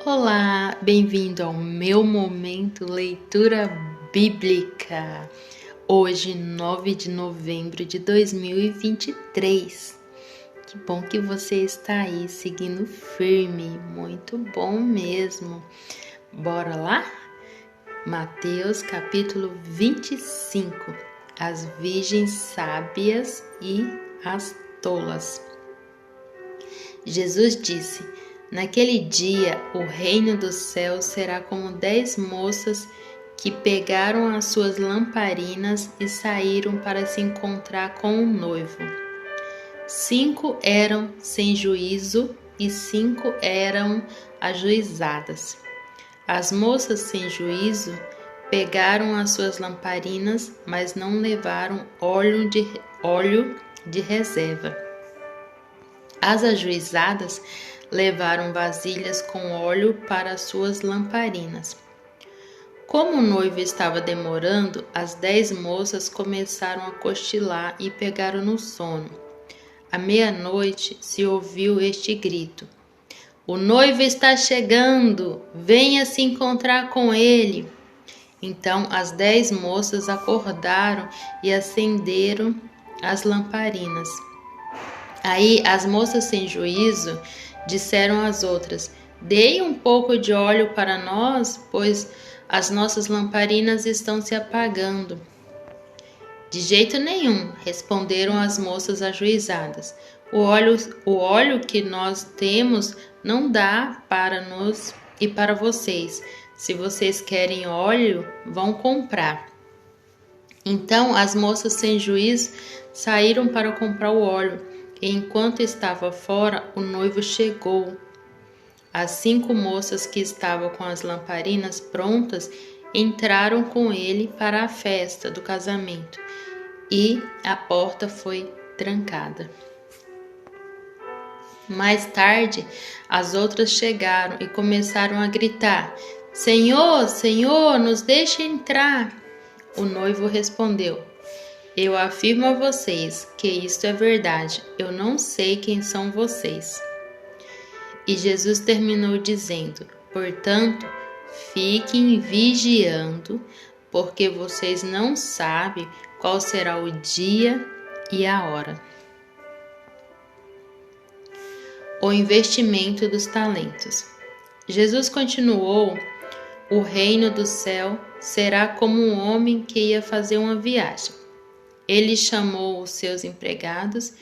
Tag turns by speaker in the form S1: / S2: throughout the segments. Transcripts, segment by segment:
S1: Olá, bem-vindo ao meu momento leitura bíblica. Hoje, 9 de novembro de 2023. Que bom que você está aí seguindo firme, muito bom mesmo. Bora lá? Mateus capítulo 25. As virgens sábias e as tolas. Jesus disse: naquele dia, o reino dos céus será como 10 moças que pegaram as suas lamparinas e saíram para se encontrar com o noivo. 5 eram sem juízo e 5 eram ajuizadas. As moças sem juízo pegaram as suas lamparinas, mas não levaram óleo de reserva. As ajuizadas levaram vasilhas com óleo para as suas lamparinas. Como o noivo estava demorando, as 10 moças começaram a cochilar e pegaram no sono. À meia-noite se ouviu este grito: "O noivo está chegando! Venha se encontrar com ele!" Então as 10 moças acordaram e acenderam as lamparinas. Aí as moças sem juízo disseram às outras: "Dei um pouco de óleo para nós, pois as nossas lamparinas estão se apagando." "De jeito nenhum," responderam as moças ajuizadas. O óleo que nós temos não dá para nós e para vocês. Se vocês querem óleo, vão comprar." Então as moças sem juízo saíram para comprar o óleo. E enquanto estava fora, o noivo chegou. As 5 moças que estavam com as lamparinas prontas entraram com ele para a festa do casamento e a porta foi trancada. Mais tarde, as outras chegaram e começaram a gritar: "Senhor, Senhor, nos deixe entrar." O noivo respondeu: "Eu afirmo a vocês que isto é verdade. Eu não sei quem são vocês." E Jesus terminou dizendo: "Portanto, fiquem vigiando, porque vocês não sabem qual será o dia e a hora." O investimento dos talentos. Jesus continuou: "O reino do céu será como um homem que ia fazer uma viagem. Ele chamou os seus empregados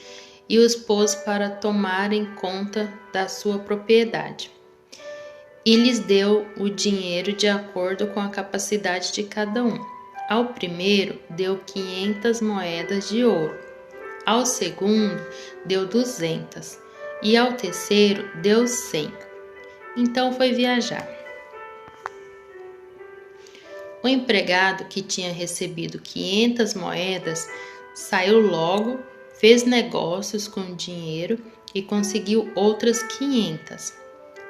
S1: e os pôs para tomarem conta da sua propriedade. E lhes deu o dinheiro de acordo com a capacidade de cada um. Ao primeiro, deu 500 moedas de ouro. Ao segundo, deu 200. E ao terceiro, deu 100. Então foi viajar. O empregado que tinha recebido 500 moedas saiu logo, fez negócios com o dinheiro e conseguiu outras 500.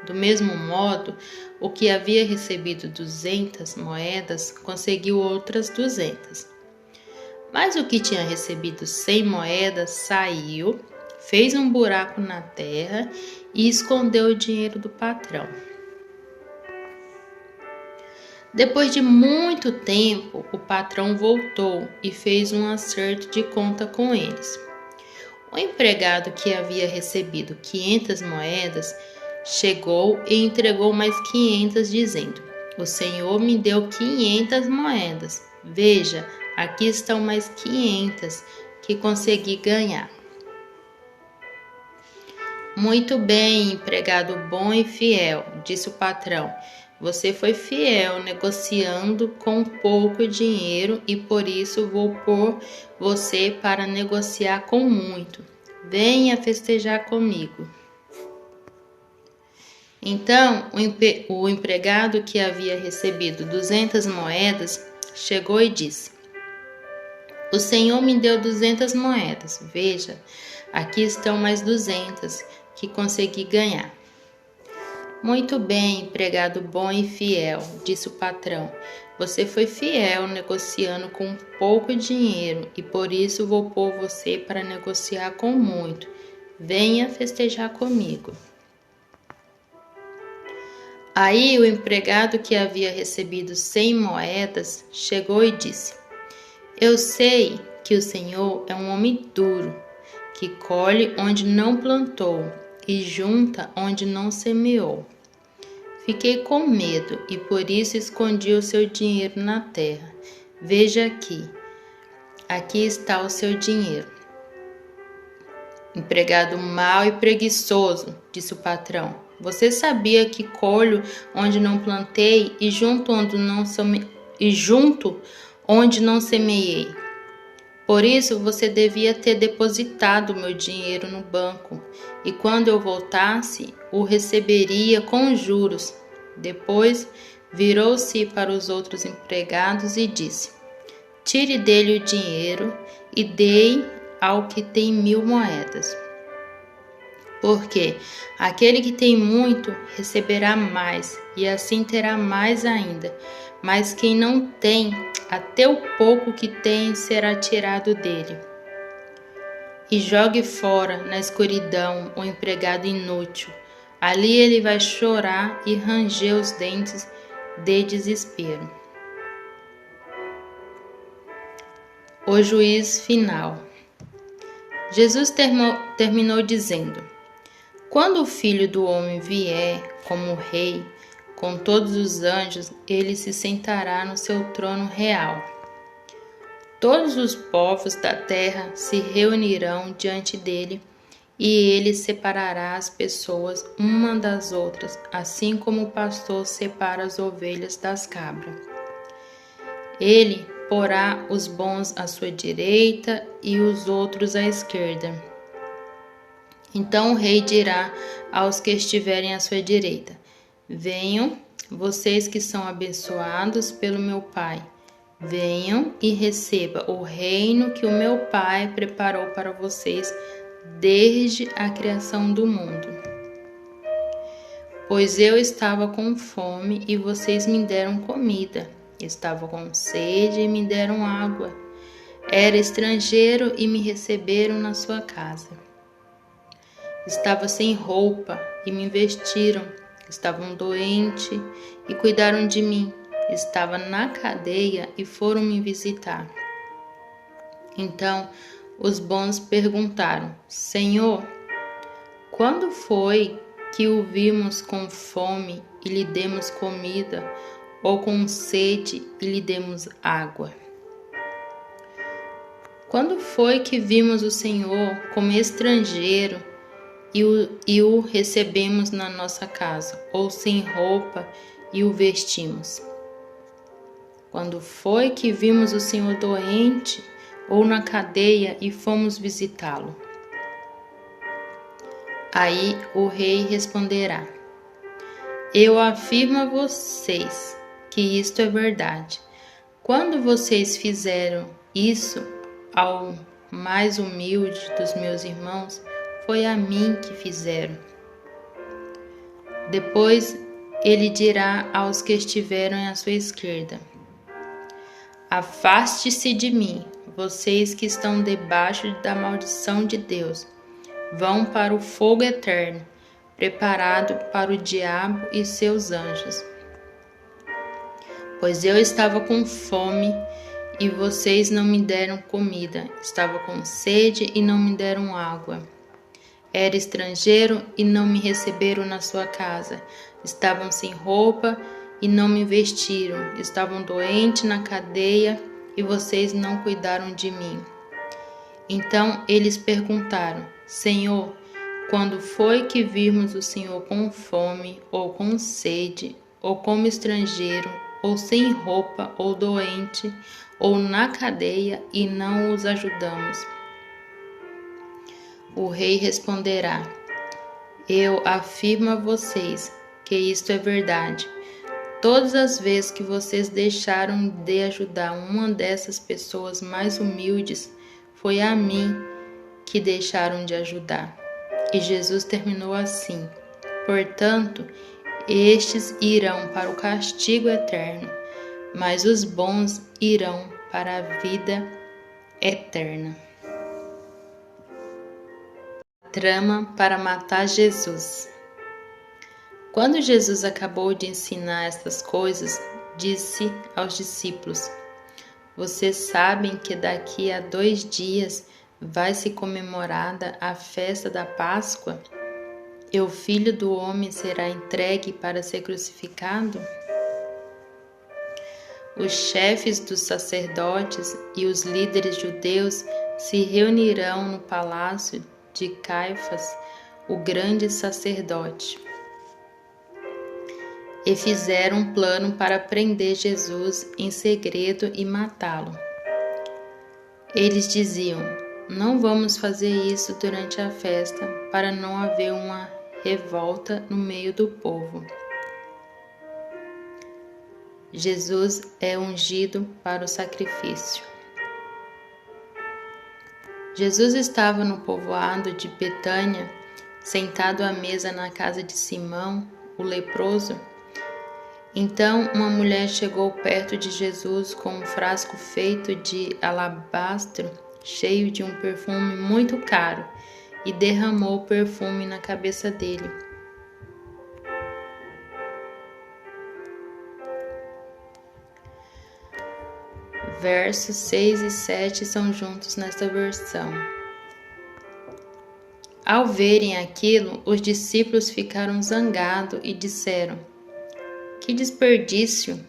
S1: Do mesmo modo, o que havia recebido 200 moedas conseguiu outras 200. Mas o que tinha recebido 100 moedas saiu, fez um buraco na terra e escondeu o dinheiro do patrão. Depois de muito tempo, o patrão voltou e fez um acerto de conta com eles. O empregado que havia recebido 500 moedas chegou e entregou mais 500, dizendo: "O Senhor me deu 500 moedas. Veja, aqui estão mais 500 que consegui ganhar." "Muito bem, empregado bom e fiel," disse o patrão. "Você foi fiel negociando com pouco dinheiro e por isso vou pôr você para negociar com muito. Venha festejar comigo." Então o empregado que havia recebido 200 moedas chegou e disse: "O Senhor me deu 200 moedas. Veja, aqui estão mais 200 que consegui ganhar." "Muito bem, empregado bom e fiel," disse o patrão. "Você foi fiel negociando com pouco dinheiro e por isso vou pôr você para negociar com muito. Venha festejar comigo." Aí o empregado que havia recebido 100 moedas chegou e disse: Eu sei que o senhor é um homem duro, que colhe onde não plantou e junta onde não semeou. Fiquei com medo e por isso escondi o seu dinheiro na terra. Veja aqui está o seu dinheiro. Empregado mau e preguiçoso, disse o patrão. Você sabia que colho onde não plantei e junto onde não semeei. Por isso você devia ter depositado meu dinheiro no banco, e quando eu voltasse, o receberia com juros. Depois virou-se para os outros empregados e disse: Tire dele o dinheiro e dei ao que tem 1000 moedas. Porque aquele que tem muito receberá mais, e assim terá mais ainda. Mas quem não tem, até o pouco que tem será tirado dele. E jogue fora na escuridão o empregado inútil. Ali ele vai chorar e ranger os dentes de desespero. O juiz final. Jesus terminou dizendo: Quando o Filho do Homem vier como rei, com todos os anjos, ele se sentará no seu trono real. Todos os povos da terra se reunirão diante dele, e ele separará as pessoas uma das outras, assim como o pastor separa as ovelhas das cabras. Ele porá os bons à sua direita e os outros à esquerda. Então o rei dirá aos que estiverem à sua direita: Venham, vocês que são abençoados pelo meu Pai. Venham e recebam o reino que o meu Pai preparou para vocês desde a criação do mundo. Pois eu estava com fome e vocês me deram comida. Estava com sede e me deram água. Era estrangeiro e me receberam na sua casa. Estava sem roupa e me vestiram. Estavam doente e cuidaram de mim. Estava na cadeia e foram me visitar. Então os bons perguntaram: Senhor, quando foi que o vimos com fome e lhe demos comida, ou com sede e lhe demos água? Quando foi que vimos o Senhor como estrangeiro e o recebemos na nossa casa, ou sem roupa e o vestimos? Quando foi que vimos o Senhor doente ou na cadeia e fomos visitá-lo? Aí o rei responderá: Eu afirmo a vocês que isto é verdade. Quando vocês fizeram isso ao mais humilde dos meus irmãos, foi a mim que fizeram. Depois ele dirá aos que estiveram à sua esquerda: Afaste-se de mim, vocês que estão debaixo da maldição de Deus. Vão para o fogo eterno, preparado para o diabo e seus anjos. Pois eu estava com fome e vocês não me deram comida. Estava com sede e não me deram água. Era estrangeiro e não me receberam na sua casa. Estavam sem roupa e não me vestiram. Estavam doentes na cadeia e vocês não cuidaram de mim. Então eles perguntaram: Senhor, quando foi que vimos o Senhor com fome, ou com sede, ou como estrangeiro, ou sem roupa, ou doente, ou na cadeia, e não os ajudamos? O rei responderá: Eu afirmo a vocês que isto é verdade. Todas as vezes que vocês deixaram de ajudar uma dessas pessoas mais humildes, foi a mim que deixaram de ajudar. E Jesus terminou assim: Portanto, estes irão para o castigo eterno, mas os bons irão para a vida eterna. Trama para matar Jesus. Quando Jesus acabou de ensinar estas coisas, disse aos discípulos: Vocês sabem que daqui a 2 dias vai ser comemorada a festa da Páscoa e o Filho do Homem será entregue para ser crucificado? Os chefes dos sacerdotes e os líderes judeus se reunirão no palácio de Caifás, o grande sacerdote, e fizeram um plano para prender Jesus em segredo e matá-lo. Eles diziam: Não vamos fazer isso durante a festa, para não haver uma revolta no meio do povo. Jesus é ungido para o sacrifício. Jesus estava no povoado de Betânia, sentado à mesa na casa de Simão, o leproso. Então uma mulher chegou perto de Jesus com um frasco feito de alabastro, cheio de um perfume muito caro, e derramou o perfume na cabeça dele. Versos 6 e 7 são juntos nesta versão. Ao verem aquilo, os discípulos ficaram zangados e disseram: Que desperdício!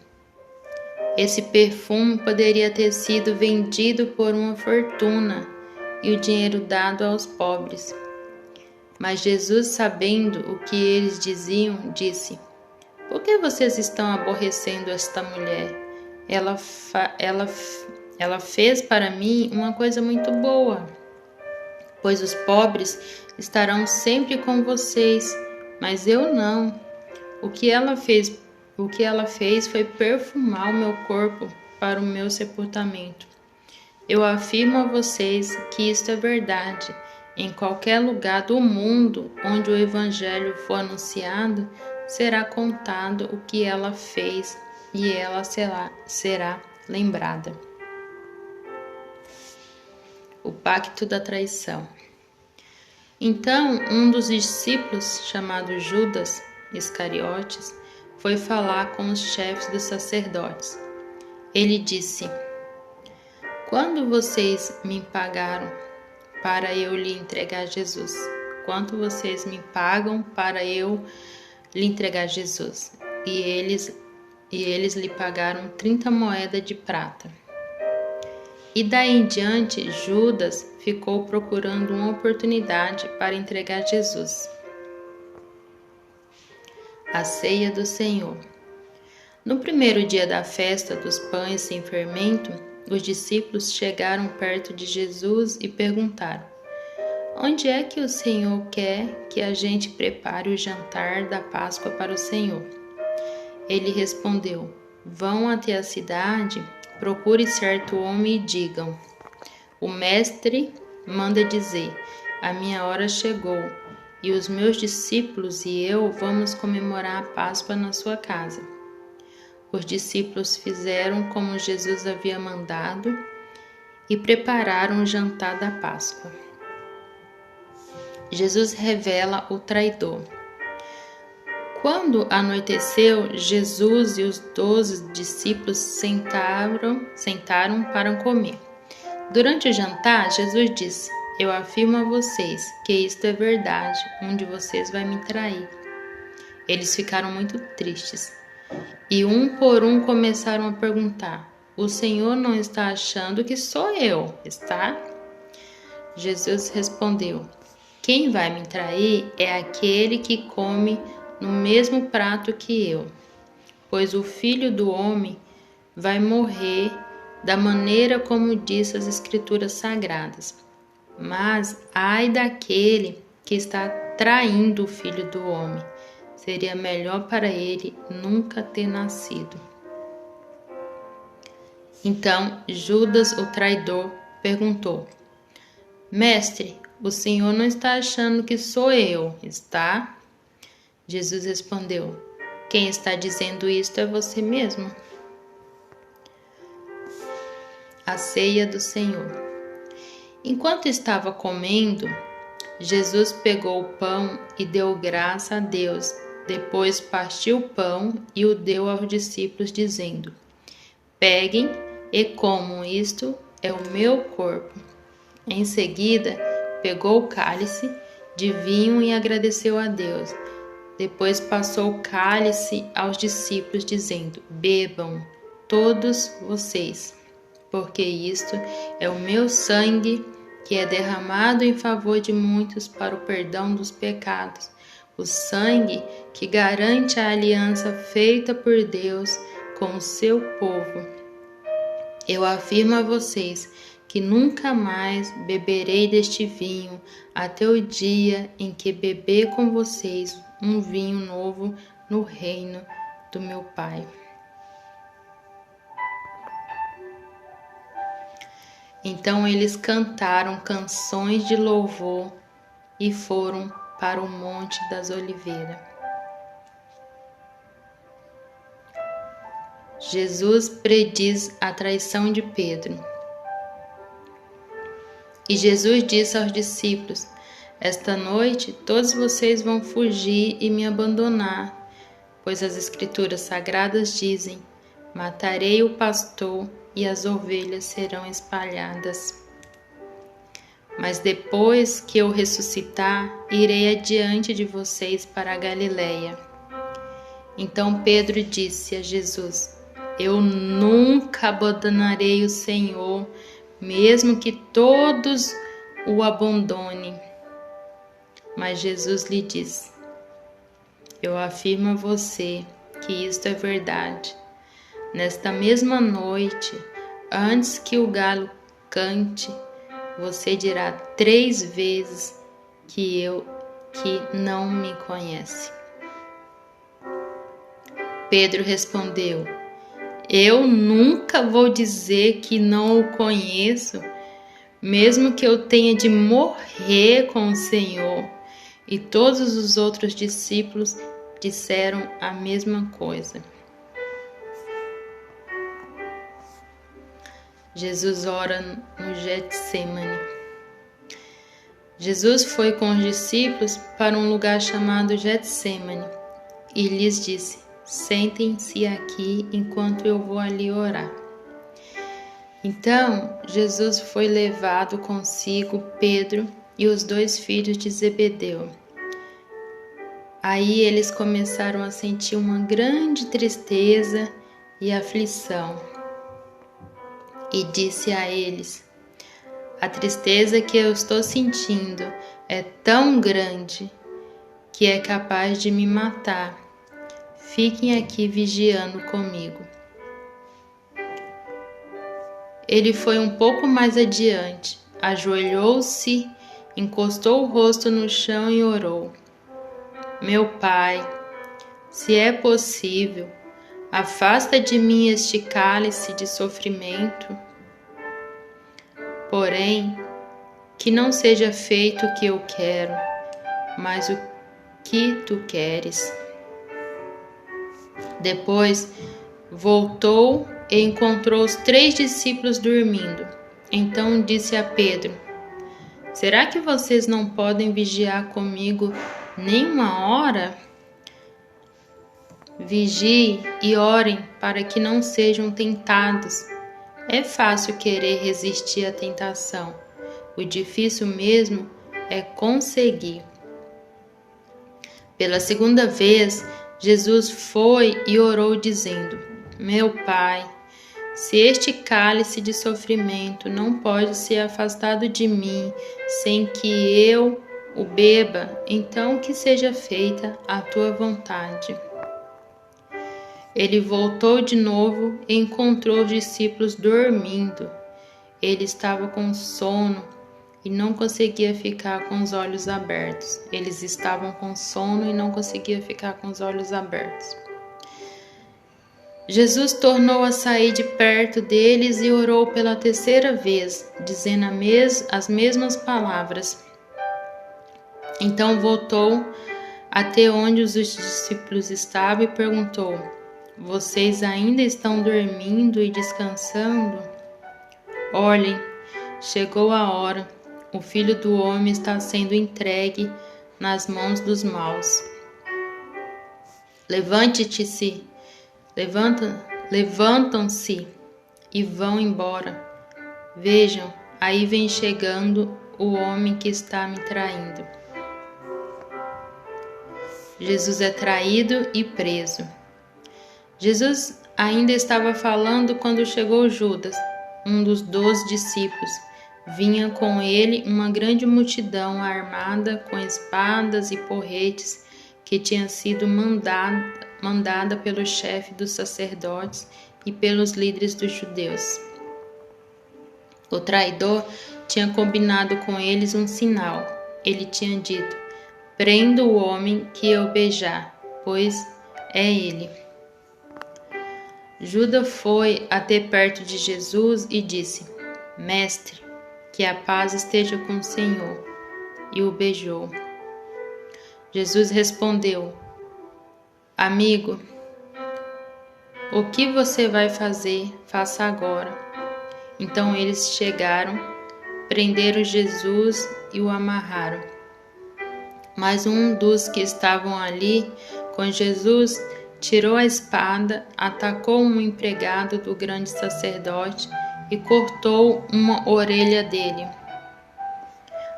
S1: Esse perfume poderia ter sido vendido por uma fortuna e o dinheiro dado aos pobres. Mas Jesus, sabendo o que eles diziam, disse: Por que vocês estão aborrecendo esta mulher? Ela fez para mim uma coisa muito boa, pois os pobres estarão sempre com vocês, mas eu não. O que ela fez foi perfumar o meu corpo para o meu sepultamento. Eu afirmo a vocês que isto é verdade. Em qualquer lugar do mundo onde o Evangelho for anunciado, será contado o que ela fez e ela será lembrada. O pacto da traição. Então, um dos discípulos, chamado Judas Iscariotes, foi falar com os chefes dos sacerdotes. Ele disse: Quando vocês me pagaram para eu lhe entregar Jesus? Quanto vocês me pagam para eu lhe entregar Jesus? E eles lhe pagaram 30 moedas de prata. E daí em diante, Judas ficou procurando uma oportunidade para entregar Jesus. A ceia do Senhor. No primeiro dia da festa dos pães sem fermento, os discípulos chegaram perto de Jesus e perguntaram: Onde é que o Senhor quer que a gente prepare o jantar da Páscoa para o Senhor? Ele respondeu: Vão até a cidade, procure certo homem e digam: O mestre manda dizer: A minha hora chegou, e os meus discípulos e eu vamos comemorar a Páscoa na sua casa. Os discípulos fizeram como Jesus havia mandado e prepararam o jantar da Páscoa. Jesus revela o traidor. Quando anoiteceu, Jesus e os 12 discípulos sentaram para comer. Durante o jantar, Jesus disse: Eu afirmo a vocês que isto é verdade, um de vocês vai me trair. Eles ficaram muito tristes e um por um começaram a perguntar: O Senhor não está achando que sou eu, está? Jesus respondeu: Quem vai me trair é aquele que come no mesmo prato que eu, pois o Filho do Homem vai morrer da maneira como diz as Escrituras Sagradas. Mas ai daquele que está traindo o Filho do Homem. Seria melhor para ele nunca ter nascido. Então Judas, o traidor, perguntou: Mestre, o Senhor não está achando que sou eu, está? Jesus respondeu: Quem está dizendo isto é você mesmo. A ceia do Senhor. Enquanto estava comendo, Jesus pegou o pão e deu graça a Deus, Depois partiu o pão e o deu aos discípulos, dizendo: Peguem e comam, isto é o meu corpo. Em seguida, pegou o cálice de vinho e agradeceu a Deus. Depois passou o cálice aos discípulos, dizendo: Bebam todos vocês, porque isto é o meu sangue, que é derramado em favor de muitos para o perdão dos pecados. O sangue que garante a aliança feita por Deus com o seu povo. Eu afirmo a vocês que nunca mais beberei deste vinho até o dia em que beber com vocês um vinho novo no reino do meu Pai. Então eles cantaram canções de louvor e foram para o Monte das Oliveiras. Jesus prediz a traição de Pedro. E Jesus disse aos discípulos: Esta noite todos vocês vão fugir e me abandonar, pois as Escrituras Sagradas dizem: Matarei o pastor e as ovelhas serão espalhadas. Mas depois que eu ressuscitar, irei adiante de vocês para a Galileia. Então Pedro disse a Jesus: Eu nunca abandonarei o Senhor, mesmo que todos o abandonem. Mas Jesus lhe disse: Eu afirmo a você que isto é verdade. Nesta mesma noite, antes que o galo cante, você dirá 3 vezes que não me conhece. Pedro respondeu: Eu nunca vou dizer que não o conheço, mesmo que eu tenha de morrer com o Senhor. E todos os outros discípulos disseram a mesma coisa. Jesus ora no Getsemane. Jesus foi com os discípulos para um lugar chamado Getsemane e lhes disse: Sentem-se aqui enquanto eu vou ali orar. Então Jesus foi levado consigo Pedro e os 2 filhos de Zebedeu. Aí eles começaram a sentir uma grande tristeza e aflição. E disse a eles: A tristeza que eu estou sentindo é tão grande que é capaz de me matar. Fiquem aqui vigiando comigo. Ele foi um pouco mais adiante, ajoelhou-se, encostou o rosto no chão e orou: Meu Pai, se é possível, afasta de mim este cálice de sofrimento. Porém, que não seja feito o que eu quero, mas o que tu queres. Depois, voltou e encontrou os 3 discípulos dormindo. Então disse a Pedro: Será que vocês não podem vigiar comigo nem 1 hora? Vigiem e orem para que não sejam tentados. É fácil querer resistir à tentação. O difícil mesmo é conseguir. Pela 2ª vez, Jesus foi e orou dizendo: Meu Pai, se este cálice de sofrimento não pode ser afastado de mim sem que eu o beba, então que seja feita a tua vontade. Ele voltou de novo e encontrou os discípulos dormindo. Ele estava com sono e não conseguia ficar com os olhos abertos. Eles estavam com sono e não conseguiam ficar com os olhos abertos. Jesus tornou a sair de perto deles e orou pela 3ª vez, dizendo as mesmas palavras. Então voltou até onde os discípulos estavam e perguntou: Vocês ainda estão dormindo e descansando? Olhem, chegou a hora. O Filho do Homem está sendo entregue nas mãos dos maus. Levantam-se e vão embora. Vejam, aí vem chegando o homem que está me traindo. Jesus é traído e preso. Jesus ainda estava falando quando chegou Judas, um dos 12 discípulos. Vinha com ele uma grande multidão armada com espadas e porretes que tinha sido mandada pelo chefe dos sacerdotes e pelos líderes dos judeus. O traidor tinha combinado com eles um sinal. Ele tinha dito: prenda o homem que eu beijar, pois é ele. Judas foi até perto de Jesus e disse: Mestre, que a paz esteja com o Senhor, e o beijou. Jesus respondeu: Amigo, o que você vai fazer, faça agora. Então eles chegaram, prenderam Jesus e o amarraram. Mas um dos que estavam ali com Jesus tirou a espada, atacou um empregado do grande sacerdote e cortou uma orelha dele.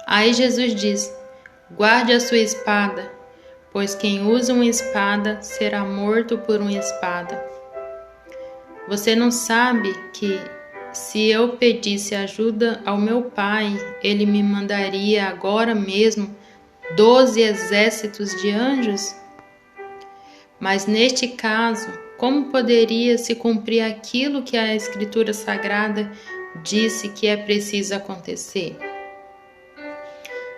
S1: Aí Jesus disse: Guarde a sua espada, pois quem usa uma espada será morto por uma espada. Você não sabe que, se eu pedisse ajuda ao meu Pai, Ele me mandaria agora mesmo 12 exércitos de anjos? Mas neste caso, como poderia se cumprir aquilo que a Escritura Sagrada disse que é preciso acontecer?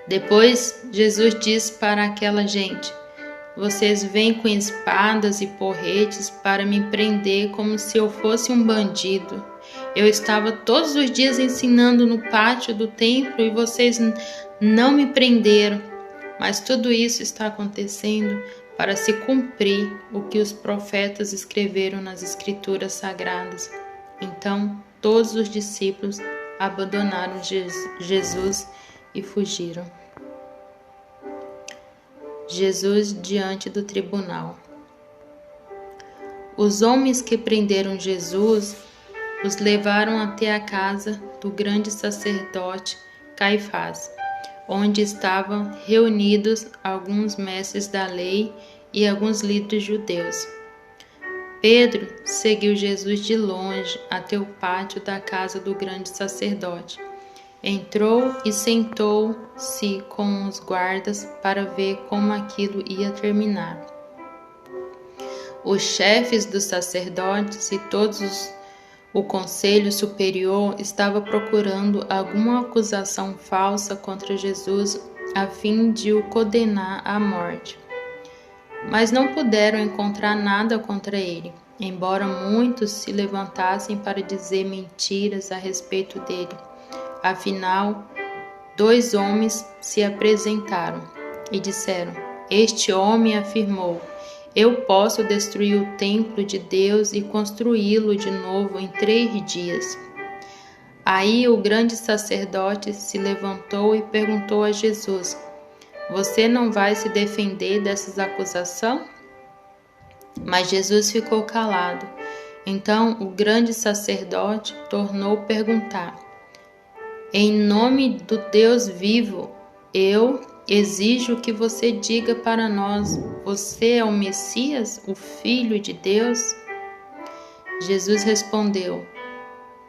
S1: Depois, Jesus disse para aquela gente: Vocês vêm com espadas e porretes para me prender como se eu fosse um bandido. Eu estava todos os dias ensinando no pátio do templo e vocês não me prenderam. Mas tudo isso está acontecendo para se cumprir o que os profetas escreveram nas Escrituras Sagradas. Então, todos os discípulos abandonaram Jesus e fugiram. Jesus diante do tribunal. Os homens que prenderam Jesus os levaram até a casa do grande sacerdote Caifás, onde estavam reunidos alguns mestres da lei e alguns líderes judeus. Pedro seguiu Jesus de longe até o pátio da casa do grande sacerdote. Entrou e sentou-se com os guardas para ver como aquilo ia terminar. Os chefes dos sacerdotes e o conselho superior estava procurando alguma acusação falsa contra Jesus a fim de o condenar à morte. Mas não puderam encontrar nada contra ele, embora muitos se levantassem para dizer mentiras a respeito dele. Afinal, 2 homens se apresentaram e disseram: Este homem afirmou: Eu posso destruir o templo de Deus e construí-lo de novo em 3 dias. Aí o grande sacerdote se levantou e perguntou a Jesus: Você não vai se defender dessas acusações? Mas Jesus ficou calado. Então o grande sacerdote tornou a perguntar: Em nome do Deus vivo, eu exijo que você diga para nós: Você é o Messias, o Filho de Deus? Jesus respondeu: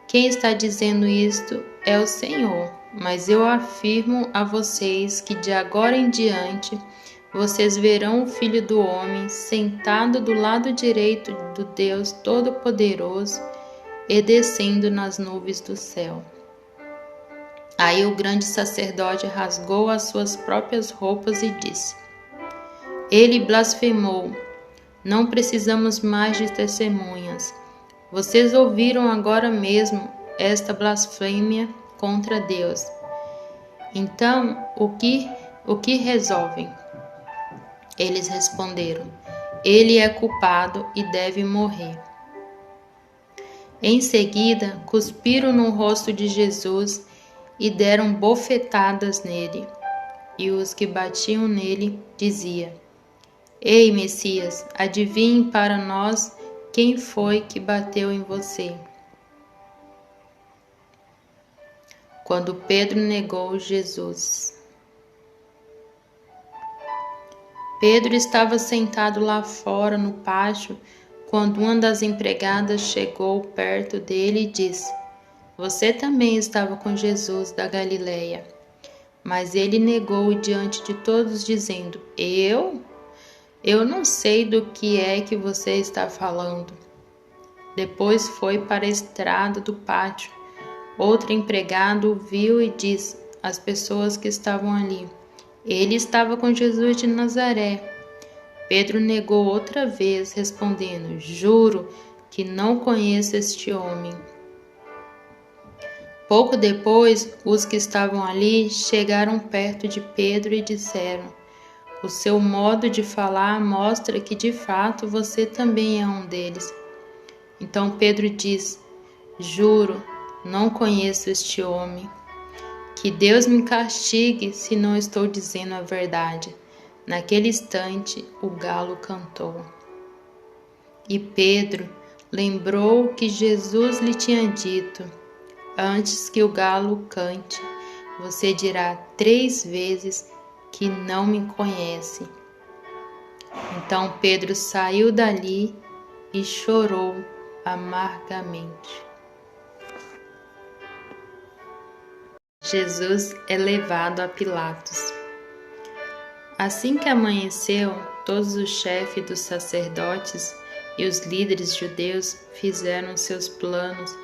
S1: Quem está dizendo isto é o Senhor, mas eu afirmo a vocês que de agora em diante vocês verão o Filho do Homem sentado do lado direito do Deus Todo-Poderoso e descendo nas nuvens do céu. Aí o grande sacerdote rasgou as suas próprias roupas e disse: Ele blasfemou. Não precisamos mais de testemunhas. Vocês ouviram agora mesmo esta blasfêmia contra Deus. Então, o que resolvem? Eles responderam: Ele é culpado e deve morrer. Em seguida, cuspiram no rosto de Jesus e deram bofetadas nele, e os que batiam nele diziam: Ei, Messias, adivinhe para nós quem foi que bateu em você. Quando Pedro negou Jesus. Pedro estava sentado lá fora no pátio quando uma das empregadas chegou perto dele e disse: Você também estava com Jesus da Galileia. Mas ele negou diante de todos, dizendo: Eu não sei do que é que você está falando. Depois foi para a estrada do pátio. Outro empregado o viu e disse às pessoas que estavam ali: Ele estava com Jesus de Nazaré. Pedro negou outra vez, respondendo: Juro que não conheço este homem. Pouco depois, os que estavam ali chegaram perto de Pedro e disseram: O seu modo de falar mostra que de fato você também é um deles. Então Pedro disse: Juro, não conheço este homem. Que Deus me castigue se não estou dizendo a verdade. Naquele instante, o galo cantou. E Pedro lembrou que Jesus lhe tinha dito: Antes que o galo cante, você dirá 3 vezes que não me conhece. Então Pedro saiu dali e chorou amargamente. Jesus é levado a Pilatos. Assim que amanheceu, todos os chefes dos sacerdotes e os líderes judeus fizeram seus planos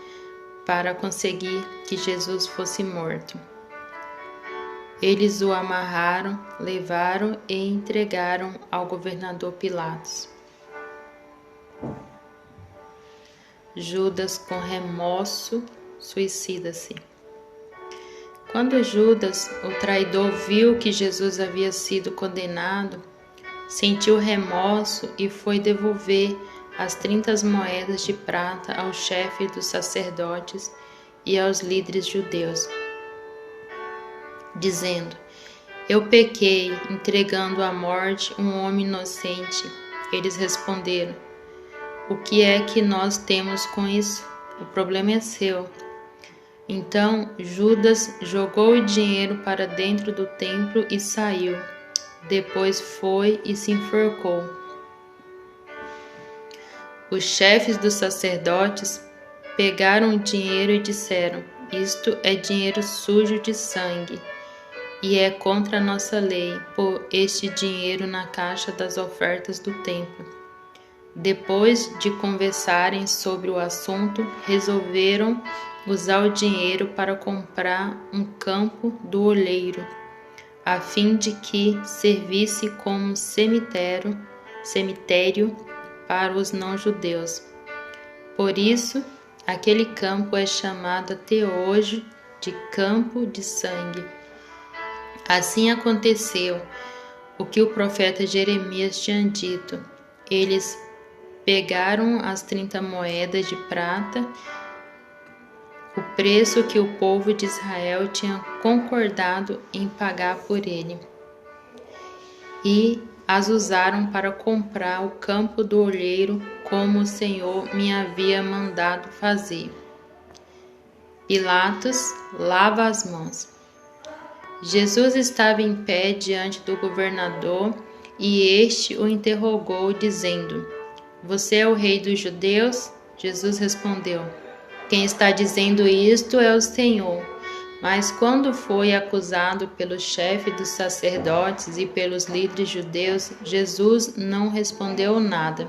S1: para conseguir que Jesus fosse morto. Eles o amarraram, levaram e entregaram ao governador Pilatos. Judas, com remorso, suicida-se. Quando Judas, o traidor, viu que Jesus havia sido condenado, sentiu remorso e foi devolver as 30 moedas de prata ao chefe dos sacerdotes e aos líderes judeus, dizendo: Eu pequei, entregando à morte um homem inocente. Eles responderam: O que é que nós temos com isso? O problema é seu. Então Judas jogou o dinheiro para dentro do templo e saiu. Depois foi e se enforcou. Os chefes dos sacerdotes pegaram o dinheiro e disseram: Isto é dinheiro sujo de sangue, e é contra a nossa lei pôr este dinheiro na caixa das ofertas do templo. Depois de conversarem sobre o assunto, resolveram usar o dinheiro para comprar um campo do oleiro, a fim de que servisse como cemitério para os não-judeus. Por isso, aquele campo é chamado até hoje de Campo de Sangue. Assim aconteceu o que o profeta Jeremias tinha dito. Eles pegaram as 30 moedas de prata, o preço que o povo de Israel tinha concordado em pagar por ele, e as usaram para comprar o campo do olheiro, como o Senhor me havia mandado fazer. Pilatos lava as mãos. Jesus estava em pé diante do governador e este o interrogou, dizendo: Você é o rei dos judeus? Jesus respondeu: Quem está dizendo isto é o Senhor. Mas quando foi acusado pelo chefe dos sacerdotes e pelos líderes judeus, Jesus não respondeu nada.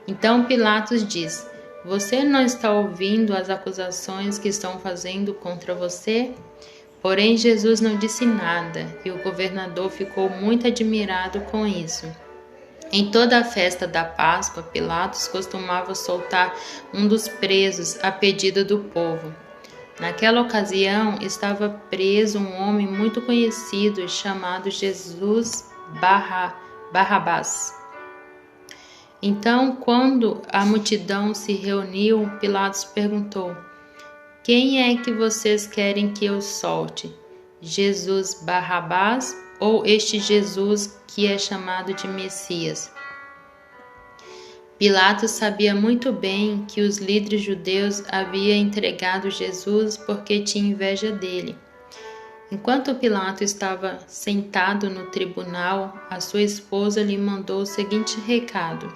S1: Então Pilatos disse: Você não está ouvindo as acusações que estão fazendo contra você? Porém Jesus não disse nada, e o governador ficou muito admirado com isso. Em toda a festa da Páscoa, Pilatos costumava soltar um dos presos a pedido do povo. Naquela ocasião, estava preso um homem muito conhecido chamado Jesus Barrabás. Então, quando a multidão se reuniu, Pilatos perguntou: Quem é que vocês querem que eu solte? Jesus Barrabás ou este Jesus que é chamado de Messias? Pilatos sabia muito bem que os líderes judeus haviam entregado Jesus porque tinham inveja dele. Enquanto Pilatos estava sentado no tribunal, a sua esposa lhe mandou o seguinte recado: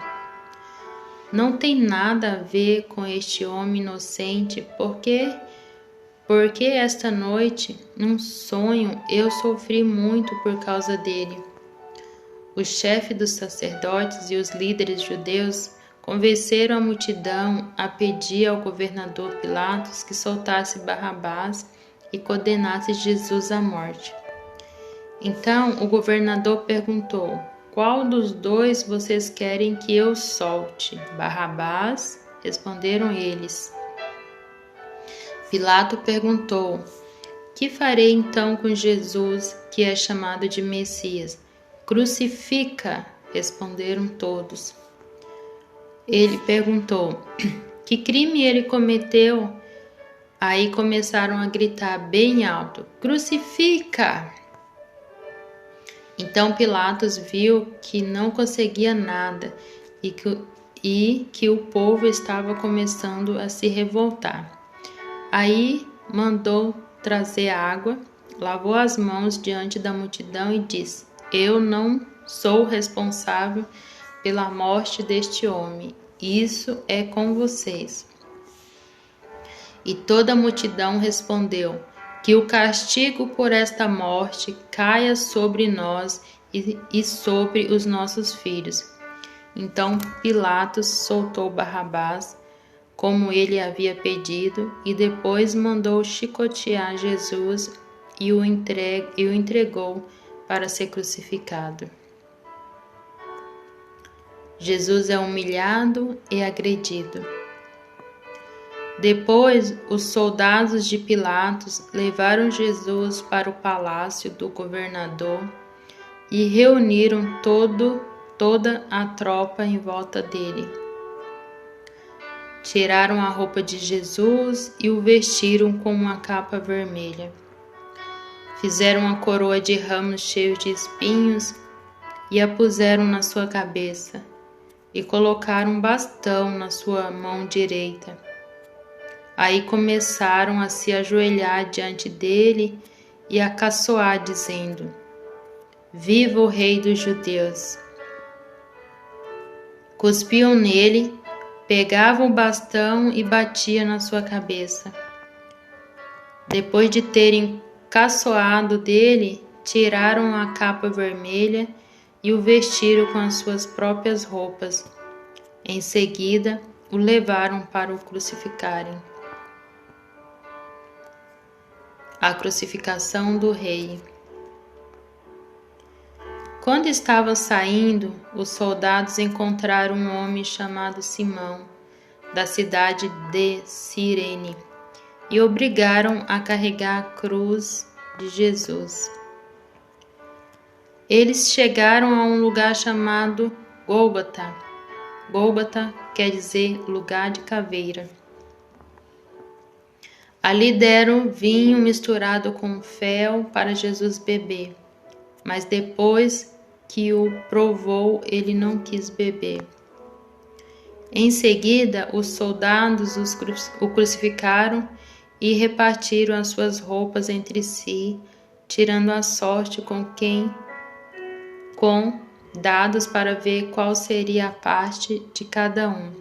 S1: não tem nada a ver com este homem inocente, porque esta noite, num sonho, eu sofri muito por causa dele. O chefe dos sacerdotes e os líderes judeus convenceram a multidão a pedir ao governador Pilatos que soltasse Barrabás e condenasse Jesus à morte. Então o governador perguntou: qual dos dois vocês querem que eu solte? Barrabás? Responderam eles. Pilato perguntou: que farei então com Jesus, que é chamado de Messias? Crucifica, responderam todos. Ele perguntou: que crime ele cometeu? Aí começaram a gritar bem alto: crucifica! Então Pilatos viu que não conseguia nada e que o povo estava começando a se revoltar. Aí mandou trazer água, lavou as mãos diante da multidão e disse: eu não sou responsável pela morte deste homem, isso é com vocês. E toda a multidão respondeu: que o castigo por esta morte caia sobre nós e sobre os nossos filhos. Então Pilatos soltou Barrabás, como ele havia pedido, e depois mandou chicotear Jesus e o entregou para ser crucificado. Jesus é humilhado e agredido. Depois, os soldados de Pilatos levaram Jesus para o palácio do governador e reuniram toda a tropa em volta dele. Tiraram a roupa de Jesus e o vestiram com uma capa vermelha. Fizeram uma coroa de ramos cheios de espinhos e a puseram na sua cabeça e colocaram um bastão na sua mão direita. Aí começaram a se ajoelhar diante dele e a caçoar, dizendo: viva o Rei dos Judeus! Cuspiam nele, pegavam o bastão e batiam na sua cabeça. Depois de terem caçoado dele, tiraram a capa vermelha e o vestiram com as suas próprias roupas. Em seguida, o levaram para o crucificarem. A crucificação do rei. Quando estavam saindo, os soldados encontraram um homem chamado Simão, da cidade de Cirene, e obrigaram a carregar a cruz de Jesus. Eles chegaram a um lugar chamado Gólgota. Gólgota quer dizer lugar de caveira. Ali deram vinho misturado com fel para Jesus beber, mas depois que o provou, ele não quis beber. Em seguida, os soldados o crucificaram e repartiram as suas roupas entre si, tirando a sorte com dados para ver qual seria a parte de cada um.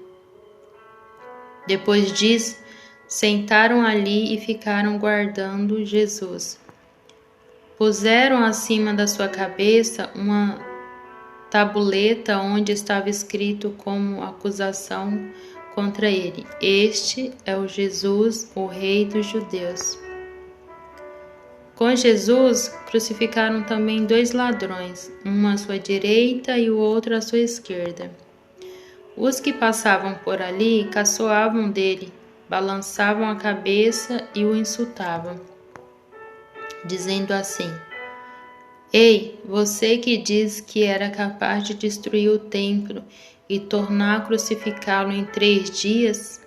S1: Depois disso, sentaram ali e ficaram guardando Jesus. Puseram acima da sua cabeça uma tabuleta onde estava escrito como acusação contra ele: este é o Jesus, o Rei dos Judeus. Com Jesus, crucificaram também 2 ladrões, um à sua direita e o outro à sua esquerda. Os que passavam por ali caçoavam dele, balançavam a cabeça e o insultavam, dizendo assim: ei, você que diz que era capaz de destruir o templo e tornar a crucificá-lo em 3 dias,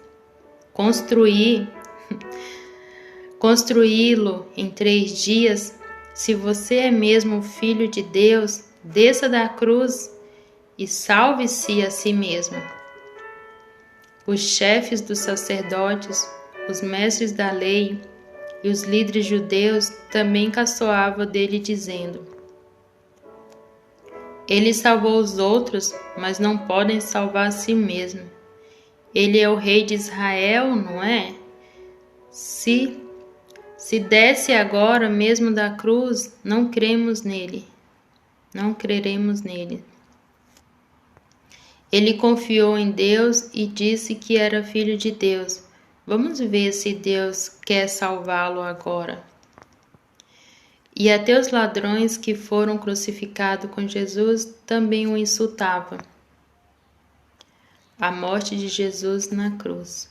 S1: construí-lo em 3 dias, Se você é mesmo o Filho de Deus, desça da cruz e salve-se a si mesmo. Os chefes dos sacerdotes, os mestres da lei e os líderes judeus também caçoavam dele, dizendo: Ele salvou os outros, mas não podem salvar a si mesmo. Ele é o rei de Israel, não é? Se desce agora mesmo da cruz, não creremos nele. Ele confiou em Deus e disse que era filho de Deus. Vamos ver se Deus quer salvá-lo agora. E até os ladrões que foram crucificados com Jesus também o insultavam. A morte de Jesus na cruz.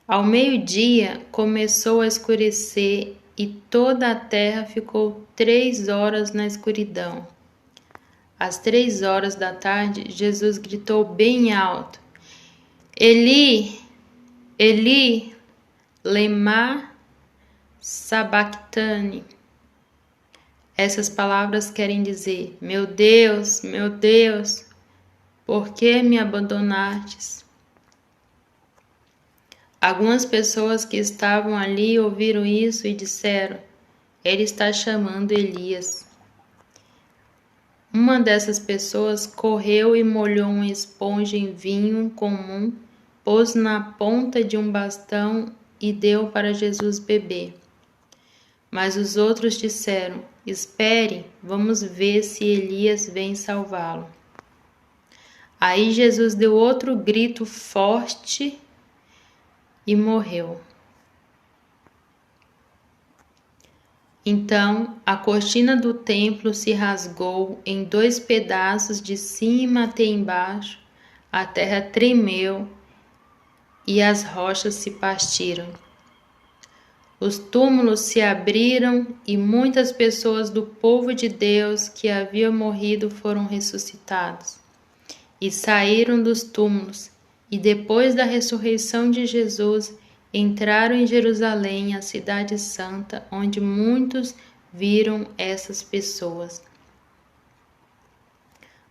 S1: Ao meio-dia começou a escurecer e toda a terra ficou 3 horas na escuridão. Às 3 horas da tarde, Jesus gritou bem alto: Eli, Eli, lema sabachthani. Essas palavras querem dizer: meu Deus, por que me abandonastes? Algumas pessoas que estavam ali ouviram isso e disseram: ele está chamando Elias. Uma dessas pessoas correu e molhou uma esponja em vinho comum, pôs na ponta de um bastão e deu para Jesus beber. Mas os outros disseram: espere, vamos ver se Elias vem salvá-lo. Aí Jesus deu outro grito forte e morreu. Então a cortina do templo se rasgou em 2 pedaços de cima até embaixo, a terra tremeu e as rochas se partiram. Os túmulos se abriram e muitas pessoas do povo de Deus que haviam morrido foram ressuscitados e saíram dos túmulos, e depois da ressurreição de Jesus entraram em Jerusalém, a cidade santa, onde muitos viram essas pessoas.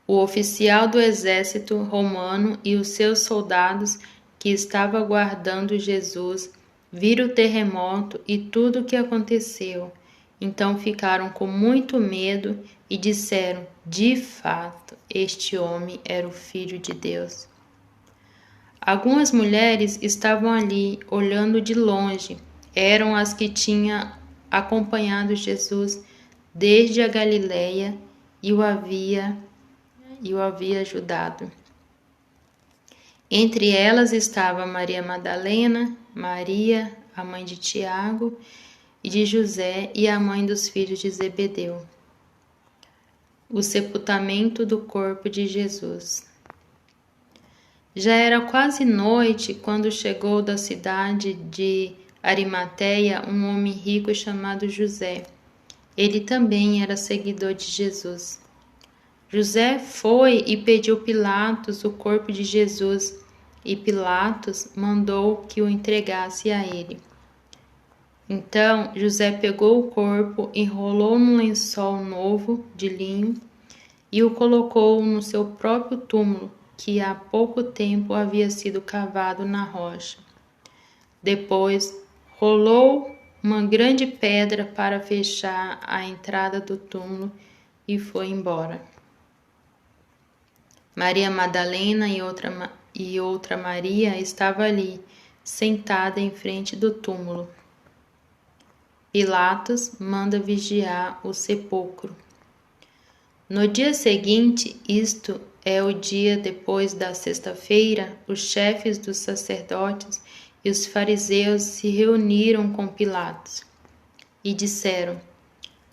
S1: O oficial do exército romano e os seus soldados que estavam guardando Jesus viram o terremoto e tudo o que aconteceu. Então ficaram com muito medo e disseram: de fato, este homem era o Filho de Deus. Algumas mulheres estavam ali, olhando de longe. Eram as que tinham acompanhado Jesus desde a Galileia e o havia ajudado. Entre elas estava Maria Madalena, Maria, a mãe de Tiago e de José, e a mãe dos filhos de Zebedeu. O sepultamento do corpo de Jesus. Já era quase noite quando chegou da cidade de Arimateia um homem rico chamado José. Ele também era seguidor de Jesus. José foi e pediu Pilatos o corpo de Jesus, e Pilatos mandou que o entregasse a ele. Então José pegou o corpo, enrolou num lençol novo de linho e o colocou no seu próprio túmulo, que há pouco tempo havia sido cavado na rocha. Depois rolou uma grande pedra para fechar a entrada do túmulo e foi embora. Maria Madalena e outra Maria estava ali, sentada em frente do túmulo. Pilatos manda vigiar o sepulcro. No dia seguinte, isto é o dia depois da sexta-feira, os chefes dos sacerdotes e os fariseus se reuniram com Pilatos e disseram: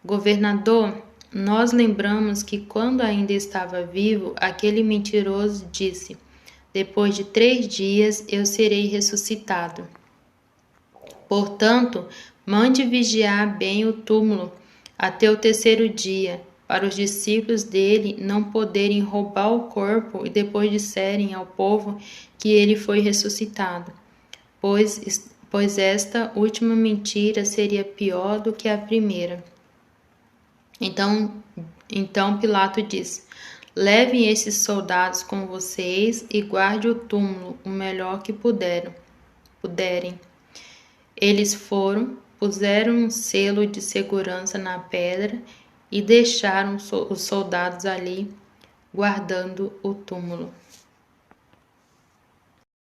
S1: Governador, nós lembramos que quando ainda estava vivo, aquele mentiroso disse: depois de 3 dias eu serei ressuscitado. Portanto, mande vigiar bem o túmulo até o 3º dia, para os discípulos dele não poderem roubar o corpo e depois disserem ao povo que ele foi ressuscitado, pois esta última mentira seria pior do que a primeira. Então Pilato disse: levem esses soldados com vocês e guarde o túmulo o melhor que puderem. Eles foram, puseram um selo de segurança na pedra e deixaram os soldados ali, guardando o túmulo.